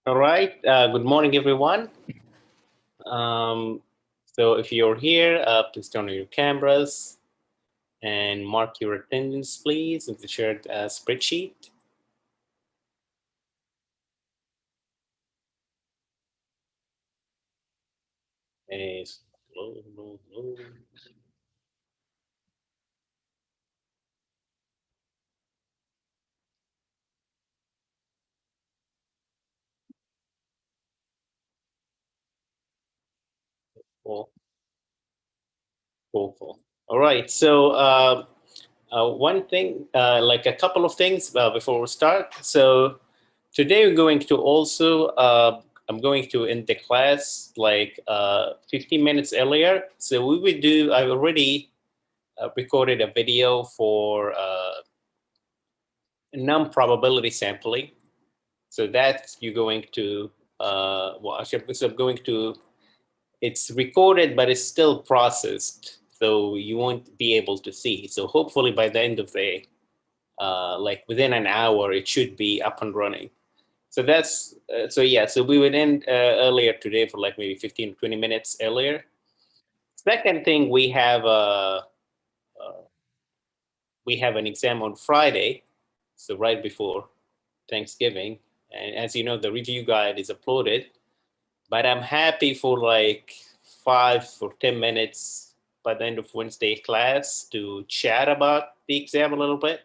All right. Good morning, everyone. Um, so if you're here, please turn on your cameras and mark your attendance, please, in the shared spreadsheet. Yes. Cool, cool, cool. All right. So one thing, like a couple of things before we start. So today we're going to also, I'm going to end the class like 15 minutes earlier. So we would do, I already recorded a video for non-probability sampling. So that you're going to watch. So I'm going to, it's recorded, but it's still processed. So you won't be able to see. So hopefully by the end of the, like within an hour, it should be up and running. So that's, so yeah, so we would end earlier today for like maybe 15, 20 minutes earlier. Second thing, we have an exam on Friday, so right before Thanksgiving. And as you know, the review guide is uploaded, but I'm happy for like 5 or 10 minutes by the end of Wednesday class to chat about the exam a little bit.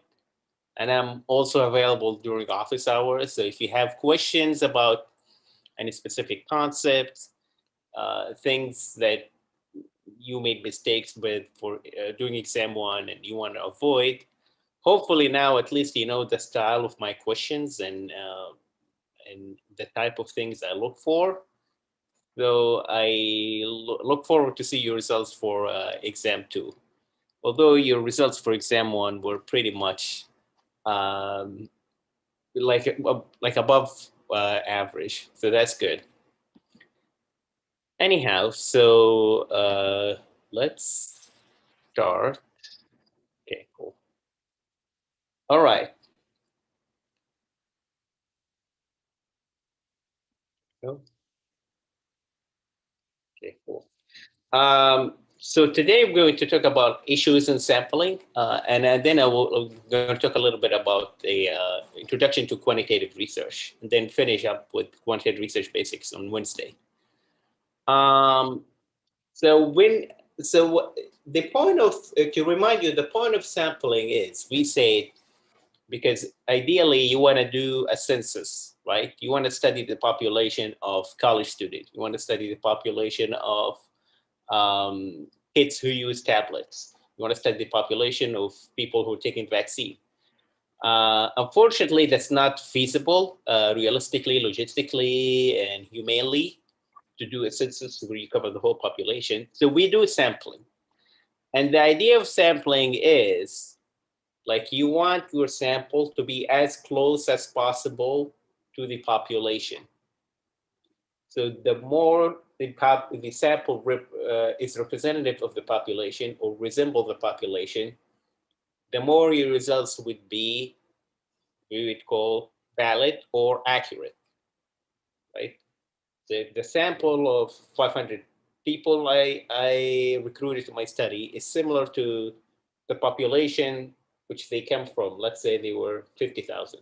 And I'm also available during office hours. So if you have questions about any specific concepts, things that you made mistakes with for doing exam one and you want to avoid, hopefully now at least you know the style of my questions and the type of things I look for. So I look forward to see your results for exam two. Although your results for exam one were pretty much um, like above average, so that's good. Anyhow, so let's start. Okay, cool. All right. Okay, cool. So today we're going to talk about issues in sampling, and then I'm going to talk a little bit about the introduction to quantitative research, and then finish up with quantitative research basics on Wednesday. Um, so when so the point of to remind you, the point of sampling is we say because ideally you want to do a census, right? You want to study the population of college students. You want to study the population of kids who use tablets. You want to study the population of people who are taking vaccine. Unfortunately, that's not feasible realistically, logistically, and humanely to do a census where you cover the whole population. So we do sampling. And the idea of sampling is like you want your sample to be as close as possible to the population. So the more the sample is representative of the population or resemble the population, the more your results would be, we would call valid or accurate, right? The sample of 500 people I recruited to my study is similar to the population which they came from. Let's say they were 50,000.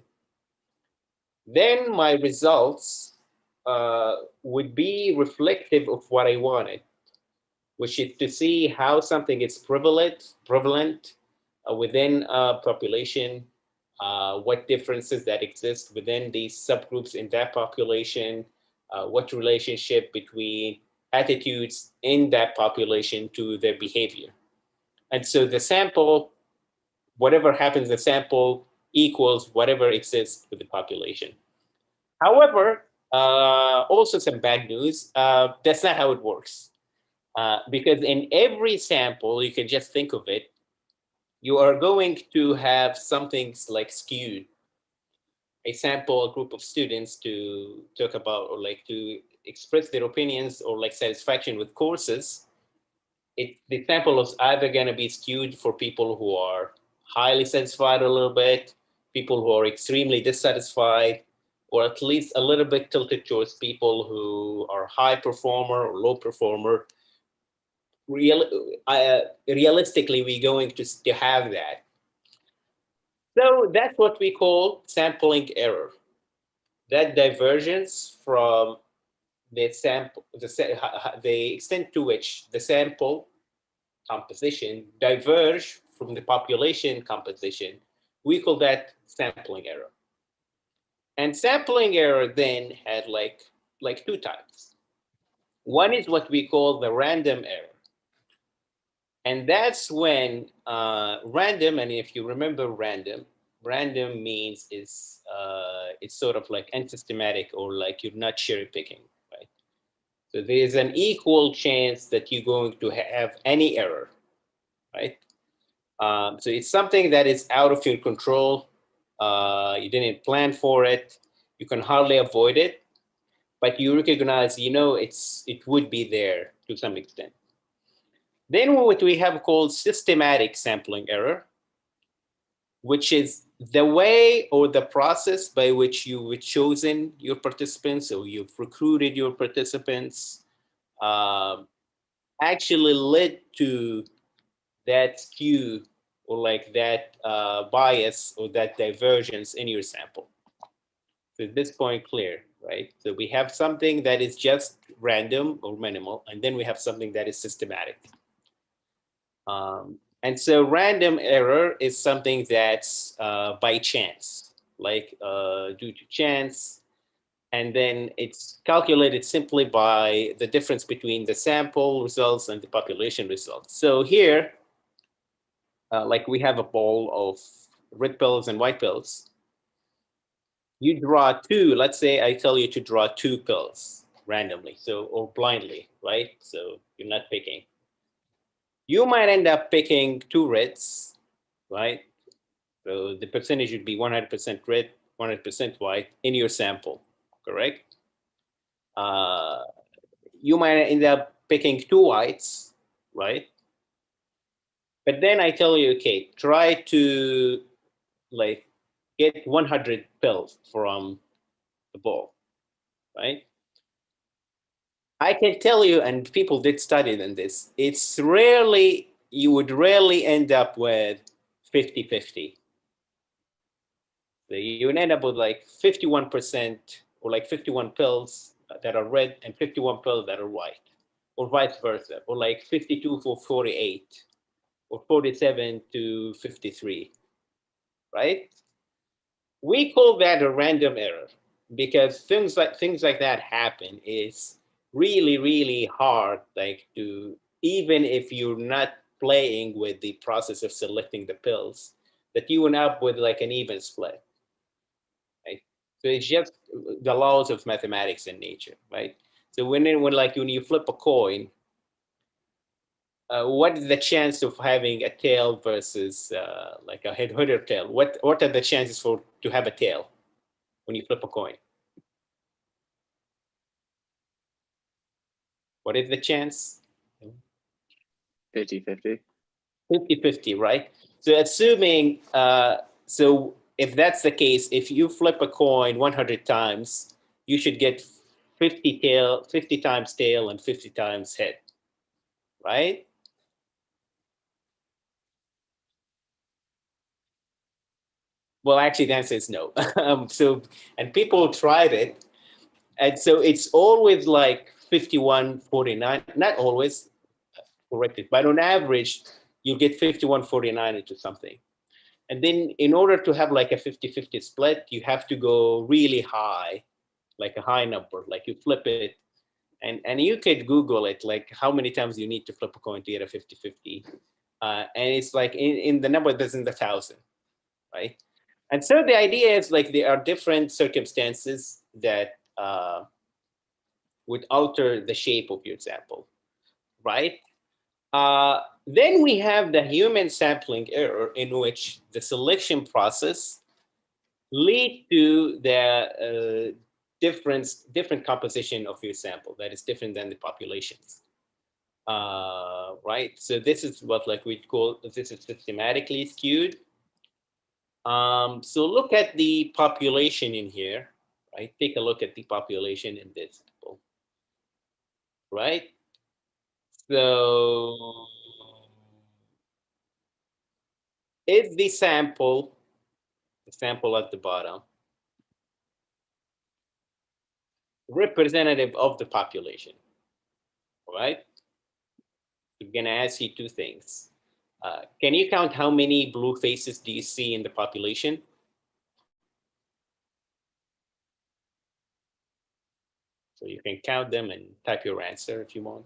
Then my results would be reflective of what I wanted, which is to see how something is prevalent within a population, what differences that exist within these subgroups in that population, what relationship between attitudes in that population to their behavior. And so the sample, whatever happens, the sample equals whatever exists with the population. However, also some bad news. That's not how it works. Because in every sample, you can just think of it, you are going to have something like skewed. A sample, a group of students to talk about or like to express their opinions or like satisfaction with courses. The sample is either going to be skewed for people who are highly satisfied a little bit, people who are extremely dissatisfied, or at least a little bit tilted towards people who are high performer or low performer. Realistically, we're going to have that. So that's what we call sampling error. That divergence from the sample, the extent to which the sample composition diverge from the population composition, we call that sampling error. And sampling error then had like two types. One is what we call the random error. And that's when random, and if you remember random means it's sort of like unsystematic, or like you're not cherry picking, right? So there's an equal chance that you're going to have any error, right? So it's something that is out of your control. You didn't plan for it. You can hardly avoid it, but you recognize, it would be there to some extent. Then what we have called systematic sampling error, which is the way or the process by which you've chosen your participants, or you've recruited your participants, actually led to that skew, or like that bias, or that divergence in your sample. So at this point, clear, right? So we have something that is just random or minimal, and then we have something that is systematic. And so random error is something that's by chance, like due to chance. And then it's calculated simply by the difference between the sample results and the population results. So here, like we have a bowl of red pills and white pills. You draw two, let's say I tell you to draw two pills randomly, so, or blindly, right? So you're not picking. You might end up picking two reds, right? So the percentage would be 100% red, 100% white in your sample, correct? You might end up picking two whites, right? But then I tell you, okay, try to like get 100 pills from the bowl, right? I can tell you, and people did study in this, it's rarely, you would rarely end up with 50-50. So you would end up with like 51%, or like 51 pills that are red and 51 pills that are white, or vice versa, or like 52 for 48, or 47 to 53, right? We call that a random error, because things like that happen. It's really, really hard, like, to, even if you're not playing with the process of selecting the pills, that you end up with like an even split, right? So it's just the laws of mathematics in nature, right? So when you flip a coin, what is the chance of having a tail versus like a head or tail? What are the chances to have a tail when you flip a coin? What is the chance? 50-50. 50-50, right? So assuming, so if that's the case, if you flip a coin 100 times, you should get 50 times tail and 50 times head, right? Well, actually, the answer is no. And people tried it. And so it's always like 51-49, not always corrected, but on average, you get 51-49 into something. And then in order to have like a 50-50 split, you have to go really high, like a high number, like you flip it. And you could Google it, like how many times you need to flip a coin to get a 50-50. And it's like in the number that's in the thousand, right? And so the idea is like there are different circumstances that would alter the shape of your sample, right? Then we have the human sampling error, in which the selection process lead to the different composition of your sample that is different than the populations. Right? So this is what like we call, this is systematically skewed. So look at the population in here, right? Take a look at the population in this sample, right? So is the sample at the bottom, representative of the population, right? I'm gonna ask you two things. Can you count how many blue faces do you see in the population? So you can count them and type your answer if you want.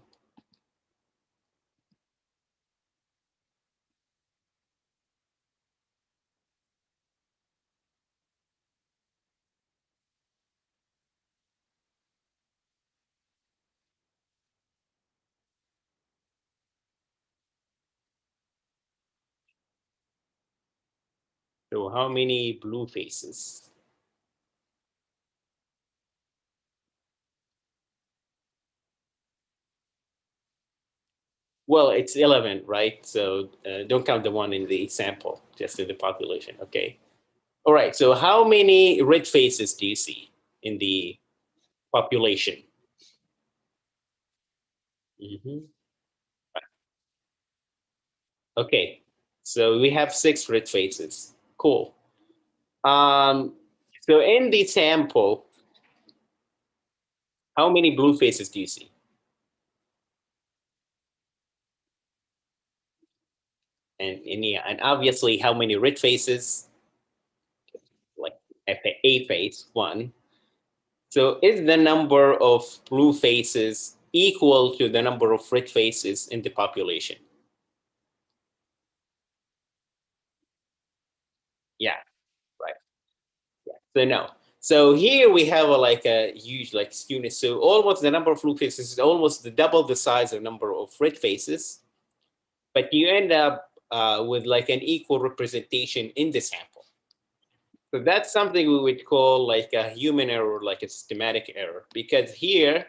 So how many blue faces? Well, it's 11, right? So don't count the one in the sample, just in the population. Okay. All right. So how many red faces do you see in the population? Mm-hmm. Okay. So we have 6 red faces. Cool. Um, so in the sample, how many blue faces do you see? And obviously, how many red faces? Like a face, 1. So is the number of blue faces equal to the number of red faces in the population? Yeah, right. Yeah. So no. So here we have like a huge like skewness. So almost the number of blue faces is almost the double the size of number of red faces, but you end up with like an equal representation in the sample. So that's something we would call like a human error, like a systematic error, because here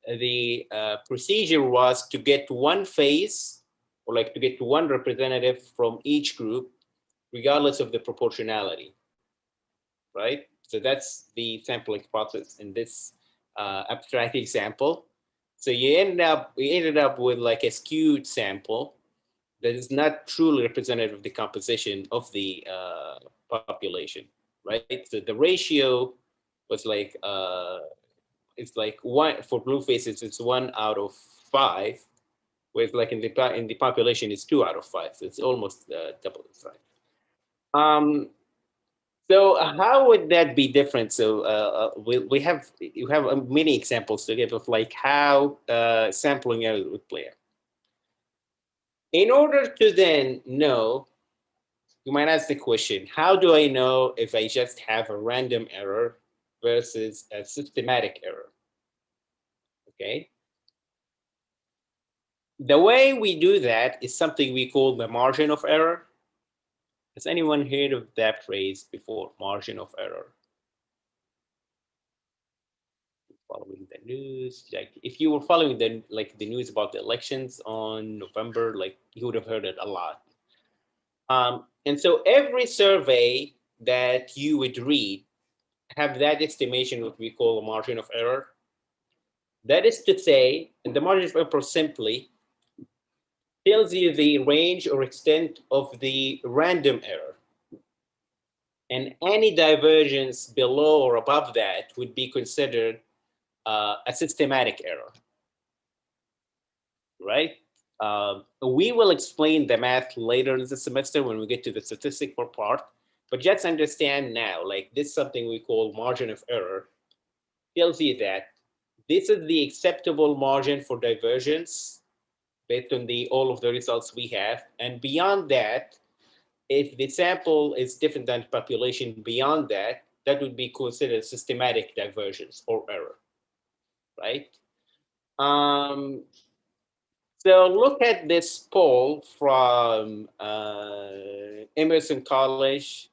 the procedure was to get one face or like to get one representative from each group, regardless of the proportionality, right? So that's the sampling process in this abstract example. So we ended up with like a skewed sample that is not truly representative of the composition of the population, right? So the ratio was like it's like 1 for blue faces. It's 1 out of 5, whereas like in the population it's 2 out of 5. So it's almost double the size. Um, so how would that be different? So we have many examples to give of like how sampling error would play out. In order to then know, you might ask the question, how do I know if I just have a random error versus a systematic error? Okay. The way we do that is something we call the margin of error. Has anyone heard of that phrase before, margin of error? Following the news, like if you were following the news about the elections on November, like you would have heard it a lot. And so every survey that you would read have that estimation, what we call a margin of error. That is to say, and the margin of error simply tells you the range or extent of the random error. And any divergence below or above that would be considered a systematic error, right? We will explain the math later in the semester when we get to the statistical part, but just understand now, like this is something we call margin of error, tells you that this is the acceptable margin for divergence based on all of the results we have. And beyond that, if the sample is different than the population beyond that, that would be considered systematic divergence or error, right? Um, so look at this poll from Emerson College,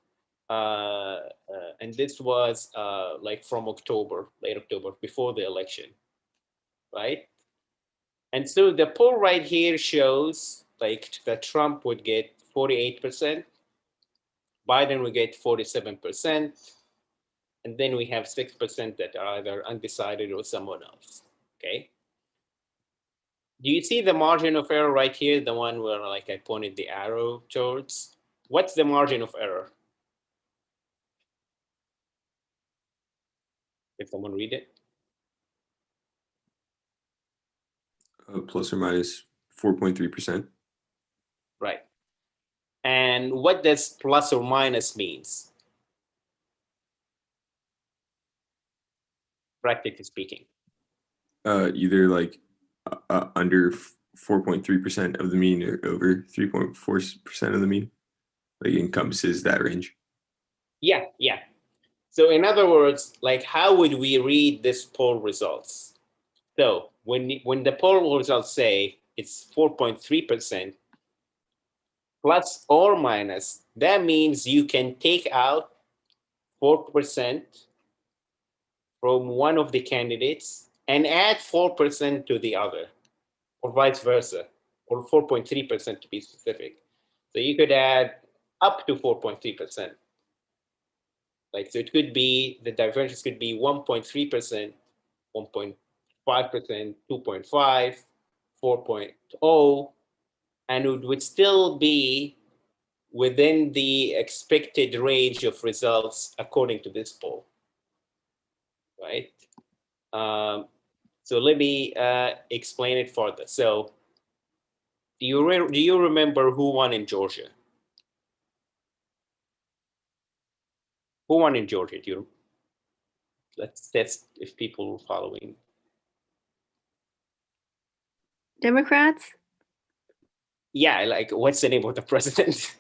and this was like from October, late October, before the election, right? And so the poll right here shows like that Trump would get 48%, Biden would get 47%, And then we have 6% that are either undecided or someone else, okay? Do you see the margin of error right here? The one where like I pointed the arrow towards? What's the margin of error? If someone read it. Plus or minus 4.3%. Right. And what does plus or minus means? Practically speaking. Either like under 4.3% of the mean or over 3.4% of the mean. Like encompasses that range. Yeah, yeah. So in other words, like how would we read this poll results? So when the poll results say it's 4.3% plus or minus, that means you can take out 4% from one of the candidates and add 4% to the other, or vice versa, or 4.3% to be specific. So you could add up to 4.3%. Like, so it could be, the divergence could be 1.3%, 1.5%, 2.5, 4.0, and it would still be within the expected range of results according to this poll, right? So let me explain it further. So do you remember who won in Georgia? Who won in Georgia? Let's test if people were following. Democrats? Yeah, like what's the name of the president?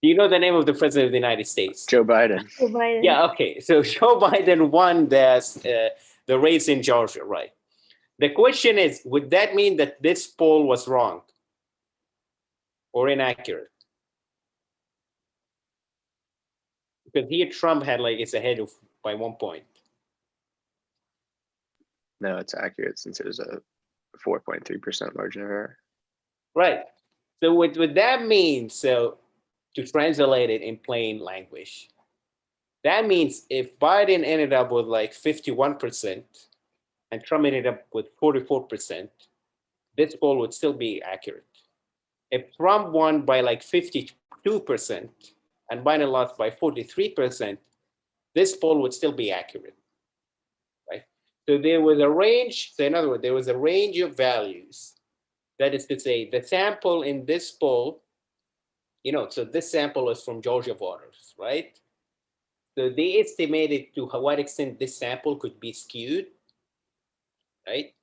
Do you know the name of the president of the United States? Joe Biden. Joe Biden. Yeah, okay. So Joe Biden won the race in Georgia, right? The question is, would that mean that this poll was wrong or inaccurate? Because here Trump had like, it's ahead of by 1 point. No, it's accurate since it was a 4.3% margin of error. Right. So what that means, so to translate it in plain language, that means if Biden ended up with like 51% and Trump ended up with 44%, this poll would still be accurate. If Trump won by like 52% and Biden lost by 43%, this poll would still be accurate, right? So there was a range, so in other words, there was a range of values. That is to say, the sample in this poll, so this sample is from Georgia voters, right? So they estimated to what extent this sample could be skewed, right?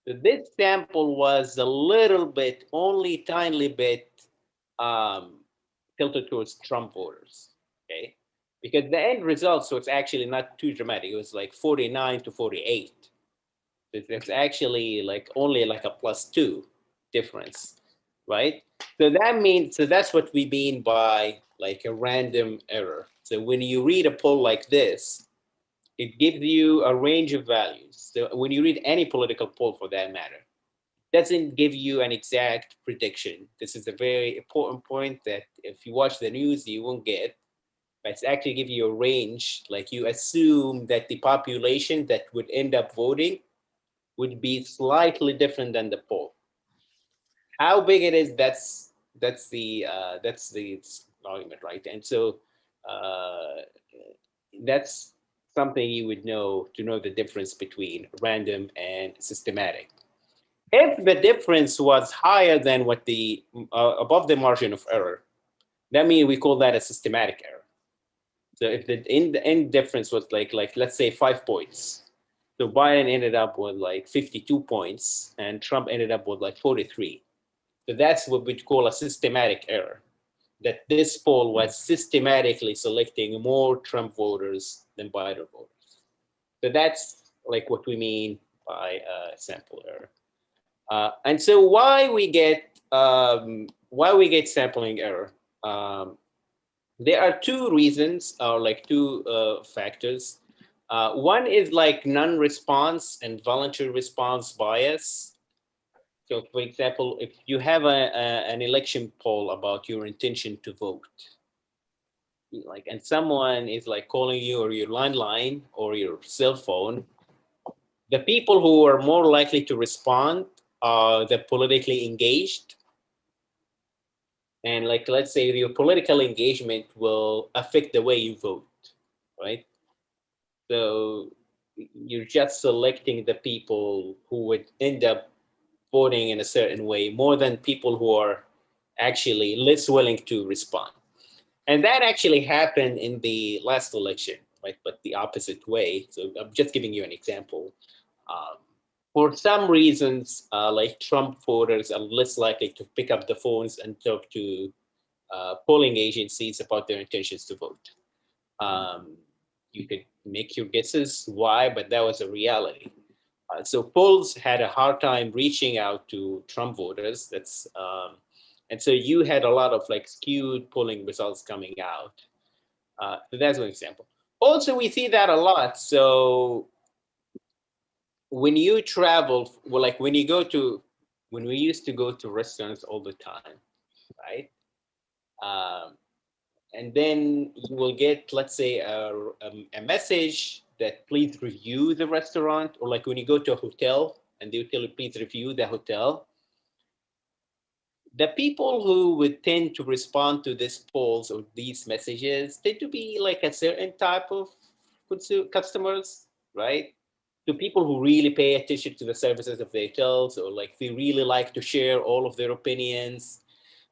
So this sample was a little bit, only tiny bit tilted towards Trump voters, okay? Because the end result, so it's actually not too dramatic. It was like 49 to 48. It's actually like only like a +2 difference, right? So that means, so that's what we mean by like a random error. So when you read a poll like this, it gives you a range of values. So when you read any political poll for that matter, it doesn't give you an exact prediction. This is a very important point that if you watch the news, you won't get. But it's actually give you a range, like you assume that the population that would end up voting would be slightly different than the poll. How big it is, that's the argument, right? And so that's something you would know to know the difference between random and systematic. If the difference was higher than what the above the margin of error, that means we call that a systematic error. So if the end difference was like let's say 5 points, so Biden ended up with like 52 points and Trump ended up with like 43. So that's what we'd call a systematic error, that this poll was systematically selecting more Trump voters than Biden voters. So that's like what we mean by sample error. And so why we get sampling error? There are two reasons, or like two factors. One is like non-response and voluntary response bias. So for example, if you have an election poll about your intention to vote, like, and someone is like calling you or your landline or your cell phone, the people who are more likely to respond are the politically engaged. And like, let's say your political engagement will affect the way you vote, right? So you're just selecting the people who would end up voting in a certain way more than people who are actually less willing to respond. And that actually happened in the last election, right? But the opposite way. So I'm just giving you an example. Um, for some reasons, like Trump voters are less likely to pick up the phones and talk to polling agencies about their intentions to vote. You could make your guesses why, but that was a reality. So polls had a hard time reaching out to Trump voters. And so you had a lot of like skewed polling results coming out. So that's one example. Also, we see that a lot. So when you travel, well, like when we used to go to restaurants all the time, right? Um, and then you will get, let's say, a message that please review the restaurant, or like when you go to a hotel and they will tell you please review the hotel. The people who would tend to respond to these polls or these messages tend to be like a certain type of customers, right? To people who really pay attention to the services of the hotels, or like they really like to share all of their opinions.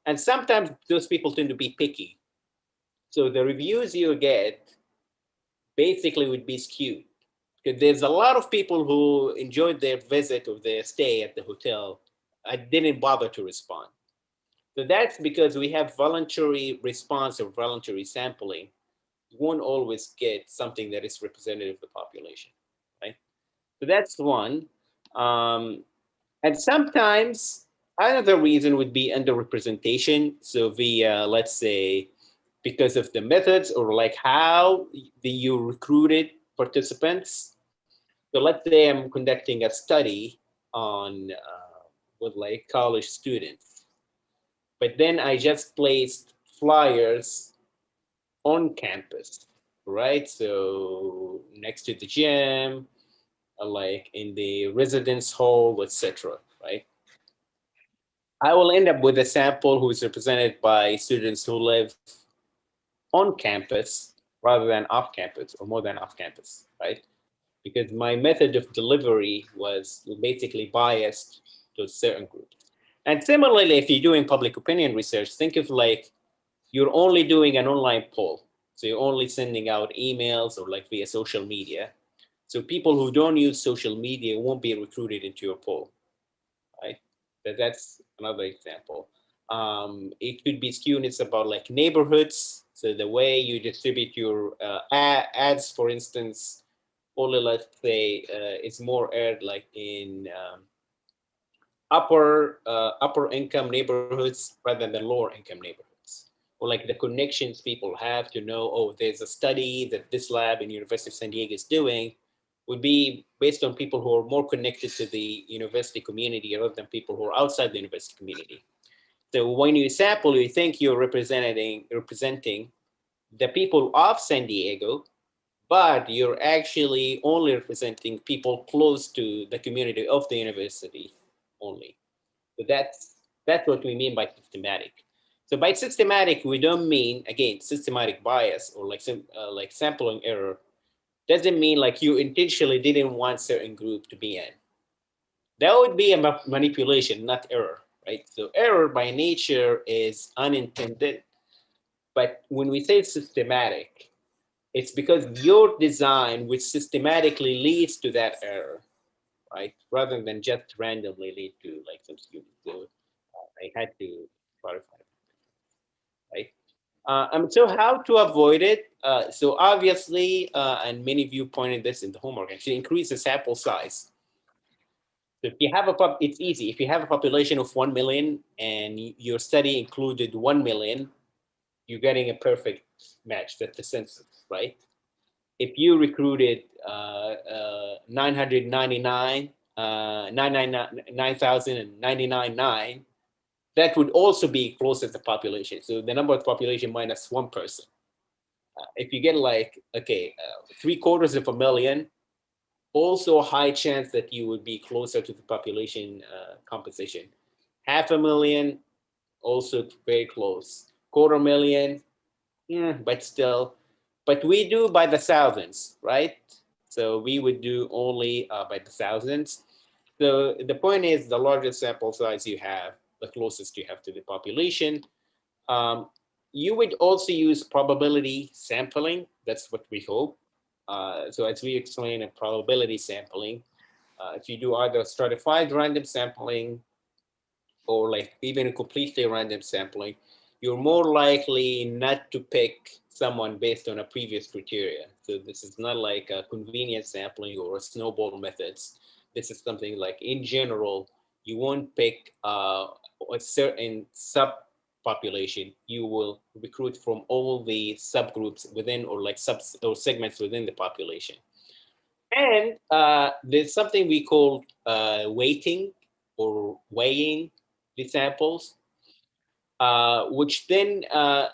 And sometimes those people tend to be picky. So the reviews you get basically would be skewed. Because there's a lot of people who enjoyed their visit or their stay at the hotel. I didn't bother to respond. So that's because we have voluntary response or voluntary sampling. You won't always get something that is representative of the population, right? So that's one. And sometimes another reason would be underrepresentation. So via, let's say, because of the methods or like how you recruited participants. So let's say I'm conducting a study on with like college students, but then I just placed flyers on campus, right? So next to the gym, like in the residence hall, etc., right? I will end up with a sample who is represented by students who live on campus rather than off campus, or more than off campus, right? Because my method of delivery was basically biased to certain groups. And similarly, if you're doing public opinion research, think of like you're only doing an online poll. So you're only sending out emails or like via social media. So people who don't use social media won't be recruited into your poll, right? That's another example. It could be skewness about like neighborhoods. So the way you distribute your ads, for instance, only let's say it's more aired like in upper income neighborhoods rather than lower income neighborhoods, or like the connections people have to know, oh, there's a study that this lab in University of San Diego is doing, would be based on people who are more connected to the university community rather than people who are outside the university community. So when you sample, you think you're representing the people of San Diego, but you're actually only representing people close to the community of the university only. So that's what we mean by systematic. So by systematic, we don't mean, again, systematic bias or like sampling error. Doesn't mean like you intentionally didn't want certain group to be in. That would be a manipulation, not error, right? So error by nature is unintended. But when we say systematic, it's because your design which systematically leads to that error, right? Rather than just randomly lead to like some students. So I had to clarify, right? So how to avoid it? So obviously, and many of you pointed this in the homework, actually increase the sample size. So if you have it's easy. If you have a population of 1 million and your study included 1 million, you're getting a perfect match. That's the census, right? If you recruited 999, 9,099, that would also be close to the population. So the number of population minus one person, if you get like, okay, 750,000, also a high chance that you would be closer to the population composition. 500,000, also very close. 250,000, yeah, but still. But we do by the thousands, right? So we would do only by the thousands. So the point is, the larger sample size you have, the closest you have to the population. You would also use probability sampling. That's what we hope. So as we explain in probability sampling, if you do either stratified random sampling or like even completely random sampling, you're more likely not to pick someone based on a previous criteria. So this is not like a convenient sampling or a snowball methods. This is something like, in general, you won't pick a certain subpopulation. You will recruit from all the subgroups within, or like subs or segments within the population. And there's something we call weighting or weighing the samples, which then,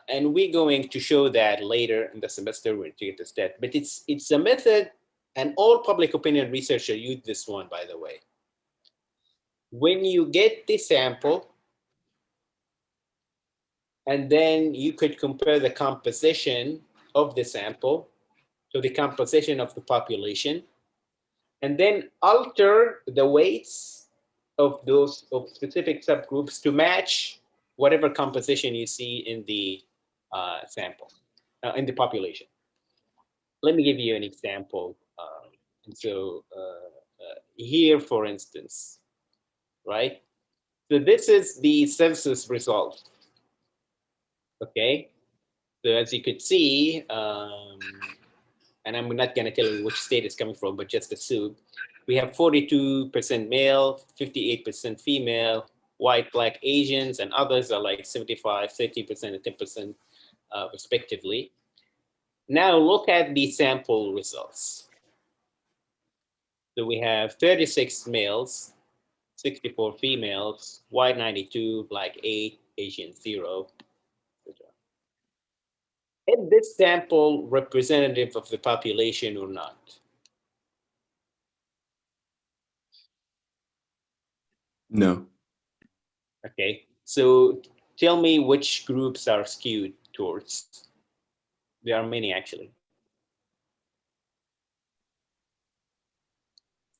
and we're going to show that later in the semester when we get to that. But it's a method, and all public opinion researchers use this one, by the way. When you get the sample, and then you could compare the composition of the sample to the composition of the population, and then alter the weights of those of specific subgroups to match whatever composition you see in the sample, in the population. Let me give you an example. Here, for instance, right? So this is the census result. Okay. So as you could see, and I'm not going to tell you which state it's coming from, but just assume we have 42% male, 58% female, white, black, Asians, and others are like 75, 30%, and 10% respectively. Now look at the sample results. So we have 36 males, 64 females, white 92, black 8, Asian 0. Is this sample representative of the population or not? No. Okay, so tell me which groups are skewed towards. There are many actually.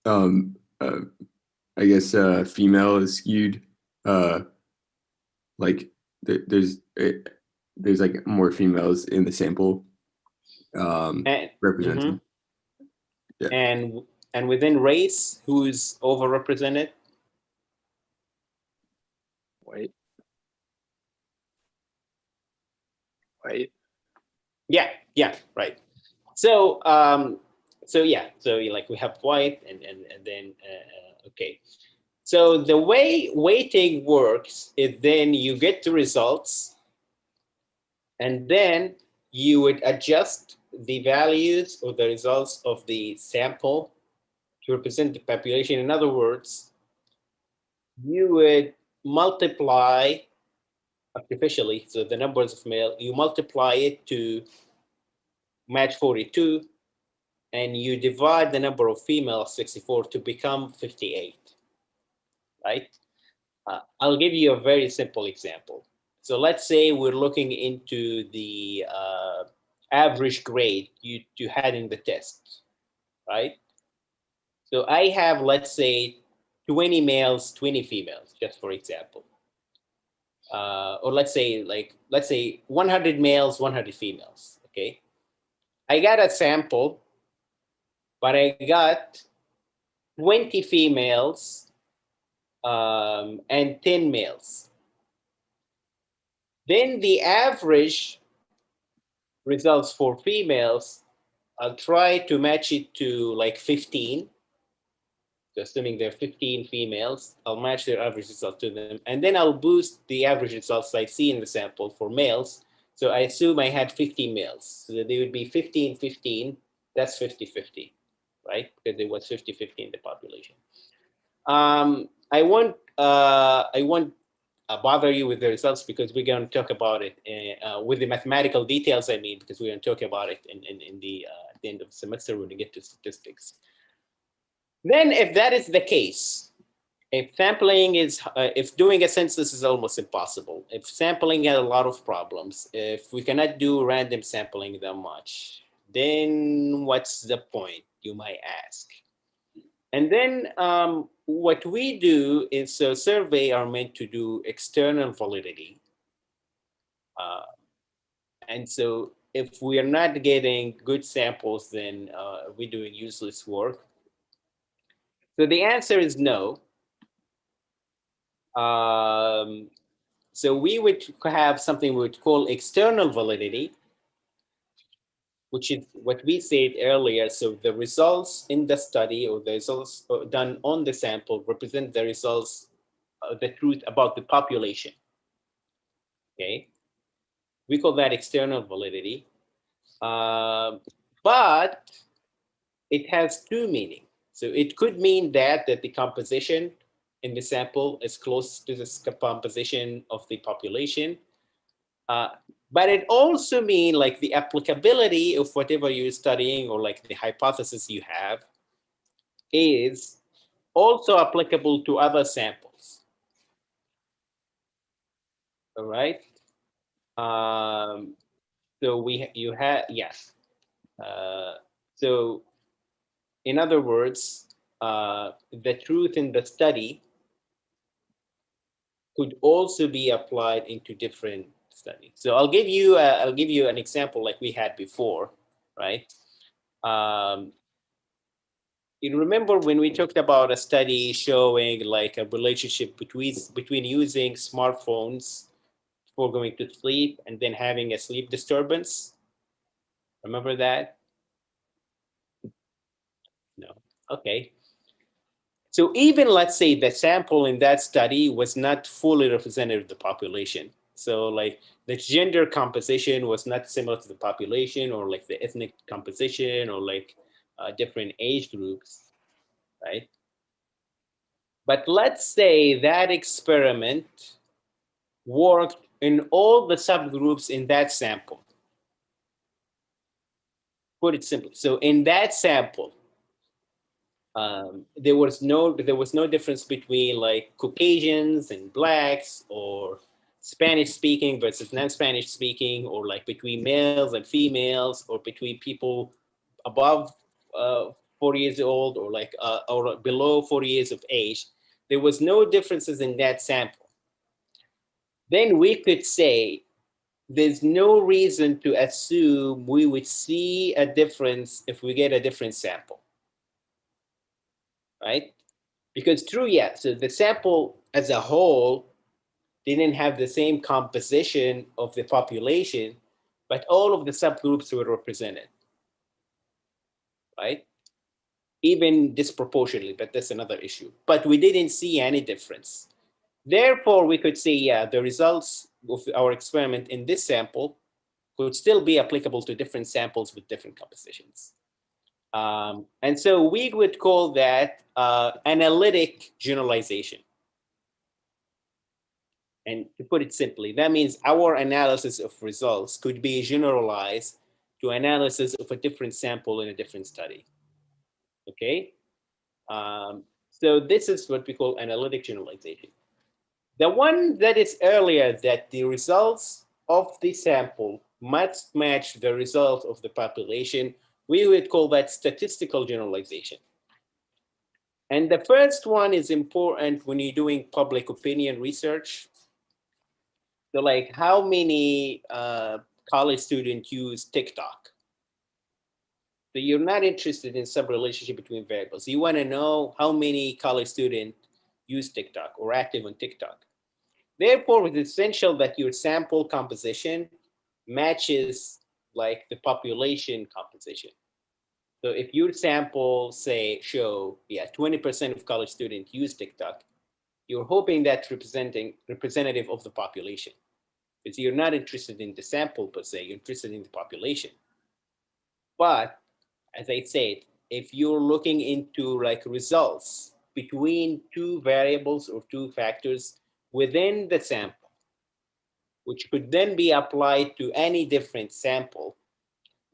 I guess female is skewed. Like there's like more females in the sample represented. Yeah. And within race, who's overrepresented? White. White. Yeah, right. So so like we have white and then okay. So the way weighting works is then you get the results, and then you would adjust the values or the results of the sample to represent the population. In other words, you would multiply artificially, so the numbers of male, you multiply it to match 42, and you divide the number of female 64 to become 58, right? I'll give you a very simple example. So let's say we're looking into the average grade you had in the test, right? So I have, let's say, 20 males, 20 females, just for example. Or let's say 100 males, 100 females, okay? I got a sample, but I got 20 females and 10 males. Then the average results for females, I'll try to match it to like 15. So assuming there are 15 females, I'll match their average results to them. And then I'll boost the average results I see in the sample for males. So I assume I had 50 males. So they would be 15, 15. That's 50-50, right? Because there was 50-50 in the population. I want bother you with the results because we're going to talk about it with the mathematical details. I mean, because we're going to talk about it in the at the end of the semester when we get to statistics. Then, if that is the case, if sampling is, if doing a census is almost impossible, if sampling has a lot of problems, if we cannot do random sampling that much, then what's the point, you might ask? And then what we do is, so survey are meant to do external validity. And so if we are not getting good samples, then we're doing useless work. So the answer is no. So we would have something we would call external validity, which is what we said earlier. So the results in the study or the results done on the sample represent the results, the truth about the population. Okay, we call that external validity, but it has two meanings. So it could mean that the composition in the sample is close to the composition of the population. But it also means like the applicability of whatever you're studying or like the hypothesis you have is also applicable to other samples. All right. So you have, yes. So in other words, the truth in the study could also be applied into different studies. So I'll give you an example like we had before, right? You remember when we talked about a study showing like a relationship between using smartphones before going to sleep and then having a sleep disturbance? Remember that? No. Okay. So even let's say the sample in that study was not fully representative of the population. So like the gender composition was not similar to the population, or like the ethnic composition, or like different age groups, right? But let's say that experiment worked in all the subgroups in that sample. Put it simply. So in that sample, there was no difference between like Caucasians and blacks, or Spanish speaking versus non-Spanish speaking, or like between males and females, or between people above 40 years old, or like or below 40 years of age. There was no differences in that sample. Then we could say there's no reason to assume we would see a difference if we get a different sample, right? Because true, yeah, so the sample as a whole didn't have the same composition of the population, but all of the subgroups were represented, right? Even disproportionately, but that's another issue. But we didn't see any difference. Therefore, we could say, yeah, the results of our experiment in this sample could still be applicable to different samples with different compositions. And so we would call that analytic generalization. And to put it simply, that means our analysis of results could be generalized to analysis of a different sample in a different study. Okay? So this is what we call analytic generalization. The one that is earlier, that the results of the sample must match the results of the population, we would call that statistical generalization. And the first one is important when you're doing public opinion research. So like how many college students use TikTok? So you're not interested in some relationship between variables. You want to know how many college students use TikTok or active on TikTok. Therefore, it's essential that your sample composition matches like the population composition. So if your sample say show, yeah, 20% of college students use TikTok, you're hoping that's representative of the population. Because you're not interested in the sample per se, you're interested in the population. But as I said, if you're looking into like results between two variables or two factors, within the sample, which could then be applied to any different sample,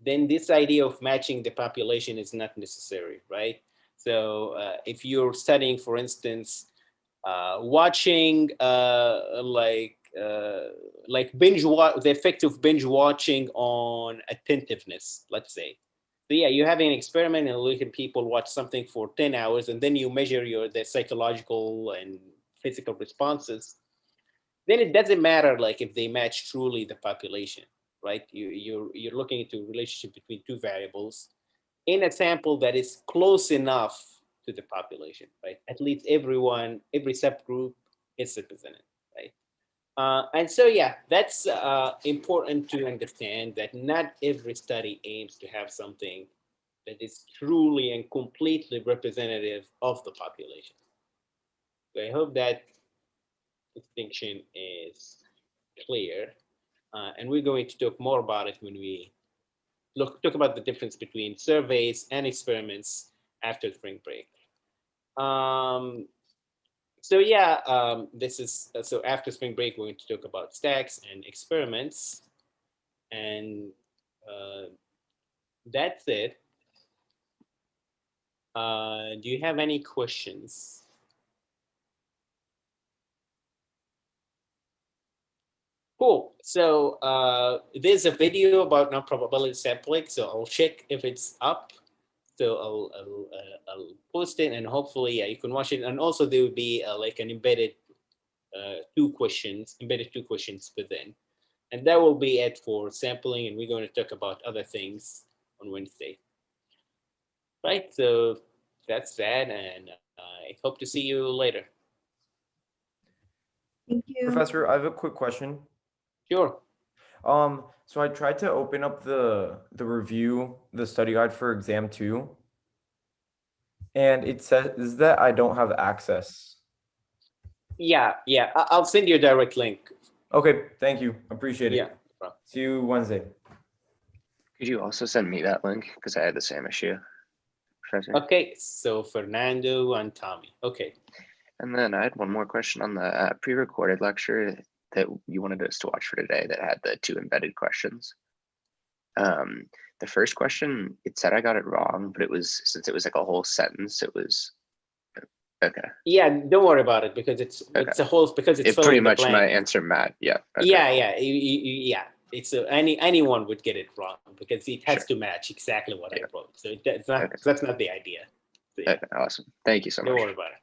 then this idea of matching the population is not necessary, right? So if you're studying, for instance, watching like the effect of binge watching on attentiveness, let's say. So yeah, you have an experiment and letting people watch something for 10 hours, and then you measure their psychological and physical responses. Then it doesn't matter like if they match truly the population, right? You're looking into a relationship between two variables in a sample that is close enough to the population, right? At least every subgroup is represented, right? And so, yeah, that's important to understand that not every study aims to have something that is truly and completely representative of the population. So I hope that distinction is clear. And we're going to talk more about it when we talk about the difference between surveys and experiments after spring break. So yeah, this is so after spring break, we're going to talk about stacks and experiments, and that's it. Do you have any questions? Cool. So there's a video about non-probability sampling, so I'll check if it's up. So I'll post it, and hopefully you can watch it. And also there will be like an embedded two questions within, and that will be it for sampling. And we're going to talk about other things on Wednesday. Right. So that's that, and I hope to see you later. Thank you. Professor, I have a quick question. Sure. So I tried to open up the review, the study guide for exam 2, and it says that I don't have access. Yeah. I'll send you a direct link. Okay, thank you. Appreciate it. Yeah. See you Wednesday. Could you also send me that link? Because I had the same issue, Professor. Okay. So Fernando and Tommy. Okay. And then I had one more question on the pre-recorded lecture that you wanted us to watch for today that had the 2 embedded questions. The first question, it said I got it wrong, but it was, since it was like a whole sentence, it was, okay. Yeah, don't worry about it because it's a whole, because it's It pretty filling the much blank. my answer, Matt. Yeah. Okay, Yeah, cool. yeah. It's anyone would get it wrong because it has to match exactly what I wrote. So that's not the idea. So, yeah, Okay, awesome. Thank you so don't much. worry about it.